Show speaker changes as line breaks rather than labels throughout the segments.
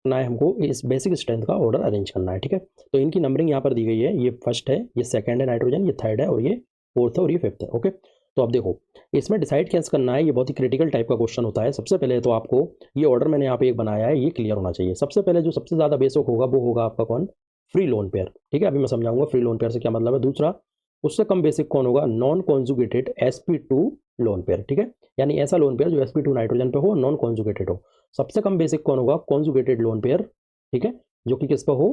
करना है हमको, इस बेसिक स्ट्रेंथ का ऑर्डर अरेंज करना है, ठीक है। तो इनकी नंबरिंग यहाँ पर दी गई है, ये फर्स्ट है, ये सेकंड है नाइट्रोजन, ये थर्ड है और ये फोर्थ है और ये फिफ्थ है। ओके, तो अब देखो इसमें डिसाइड कैसे करना है, ये बहुत ही क्रिटिकल टाइप का क्वेश्चन होता है। सबसे पहले तो आपको ये ऑर्डर मैंने यहाँ पे एक बनाया है, ये क्लियर होना चाहिए। सबसे पहले जो सबसे ज़्यादा बेसिक होगा वो होगा आपका कौन, फ्री लोन पेयर, ठीक है। अभी मैं समझाऊंगा फ्री लोन पेयर से क्या मतलब है। दूसरा, उससे कम बेसिक कौन होगा, non conjugated sp2 loan pair, ठीक है। यानी ऐसा लोन पेयर जो sp2 नाइट्रोजन पे हो, नॉन कॉन्जुगेटेड हो। सबसे कम बेसिक कौन होगा, कॉन्जुगेटेड लोन पेयर, ठीक है, जो कि किस पर हो,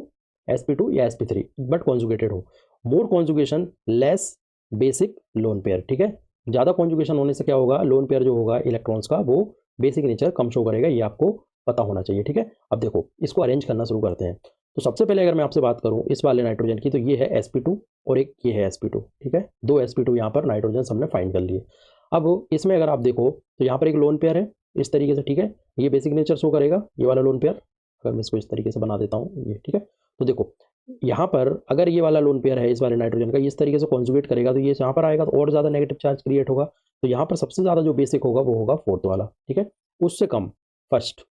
sp2 या sp3 बट कॉन्जुगेटेड हो। More conjugation less basic lone pair, ठीक है। ज़्यादा कॉन्जुगेशन होने से क्या होगा, लोन पेयर जो होगा इलेक्ट्रॉन्स का वो बेसिक नेचर कम शो करेगा, ये आपको पता होना चाहिए, ठीक है। अब देखो इसको अरेंज करना शुरू करते हैं। तो सबसे पहले अगर मैं आपसे बात करूं इस वाले नाइट्रोजन की, तो ये है sp2 और एक ये है sp2, ठीक है। दो sp2 यहाँ पर नाइट्रोजन हमने फाइंड कर लिए। अब इसमें अगर आप देखो तो यहाँ पर एक लोन पेयर है इस तरीके से, ठीक है। ये बेसिक नेचर शो करेगा, ये वाला लोन पेयर। अगर मैं इसको इस तरीके से बना देता हूँ, ये ठीक है। तो देखो यहाँ पर अगर ये वाला लोन पेयर है इस वाले नाइट्रोजन का, इस तरीके से कॉन्जुगेट करेगा तो ये यहाँ पर आएगा तो और ज़्यादा नेगेटिव चार्ज क्रिएट होगा। तो यहाँ पर सबसे ज़्यादा जो बेसिक होगा वो होगा फोर्थ वाला, ठीक है। उससे कम फर्स्ट।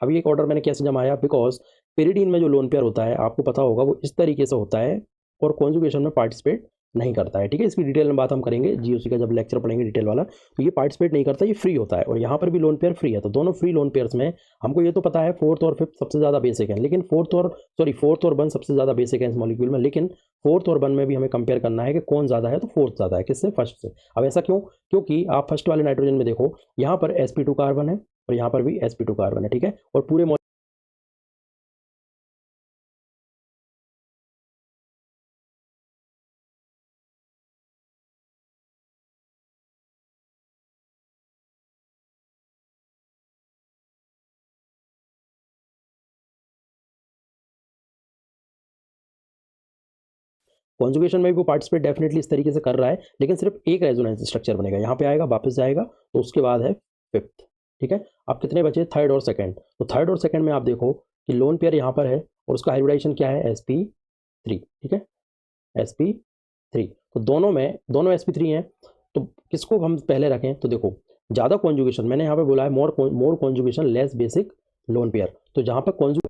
अभी एक ऑर्डर मैंने कैसे जमाया, बिकॉज पेरिडीन में जो लोन पेयर होता है आपको पता होगा वो इस तरीके से होता है और कॉन्जुगेशन में पार्टिसिपेट नहीं करता है, ठीक है। इसकी डिटेल में बात हम करेंगे जीओसी का जब लेक्चर पढ़ेंगे डिटेल वाला। तो ये पार्टिसिपेट नहीं करता, ये फ्री होता है, और यहाँ पर भी लोन पेयर फ्री है। तो दोनों फ्री लोन पेयर्स में हमको ये तो पता है फोर्थ और फिफ्थ सबसे ज़्यादा बेसिक है, लेकिन फोर्थ और वन सबसे ज़्यादा बेसिक है इस मॉलिक्यूल में, लेकिन फोर्थ और वन में भी हमें कंपेयर करना है कि कौन ज़्यादा है। तो फोर्थ ज़्यादा है किससे, फर्स्ट से। अब ऐसा क्यों, क्योंकि आप फर्स्ट वाले नाइट्रोजन में देखो यहाँ पर sp2 कार्बन है और यहाँ पर भी sp2 कार्बन है, ठीक है। और पूरे कॉन्जुगेशन में भी वो पार्टिसिपेट डेफिनेटली इस तरीके से कर रहा है, लेकिन सिर्फ एक रेजोनेंस स्ट्रक्चर बनेगा, यहाँ पे आएगा वापस जाएगा, तो उसके बाद है फिफ्थ, ठीक है। अब कितने बचे, थर्ड और सेकंड। तो थर्ड और सेकंड में आप देखो कि लोन पेयर यहाँ पर है और उसका हाइब्रिडाइजेशन क्या है, sp3, ठीक है, sp3। तो दोनों sp3 हैं। तो किसको हम पहले रखें, तो देखो ज़्यादा कॉन्जुगेशन मैंने यहाँ पे बोला है, more conjugation less basic lone pair. तो जहाँ पर